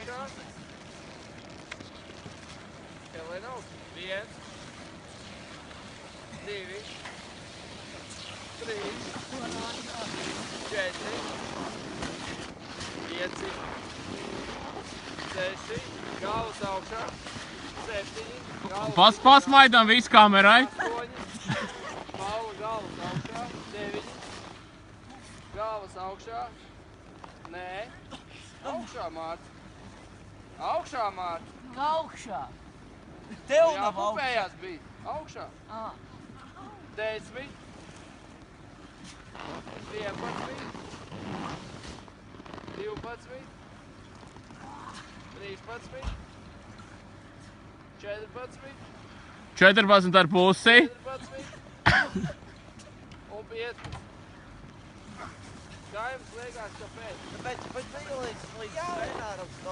augšā. Kelien augstu. 1, 2, 3, 4, 5, 6, galvas augšā, 7, Pasmaidām visu kamerai. 8, Paula galvas augšā, 9, galvas augšā, nē, augšā Mārta, augšā Mārta. Augšā. Tev nav augšā. Jāpupējās bija, augšā. 10, 11, 12, 13, 14, 14 ar pusi. 14 un 15. Kā jums liekas, kāpēc? Tāpēc līdz trenāram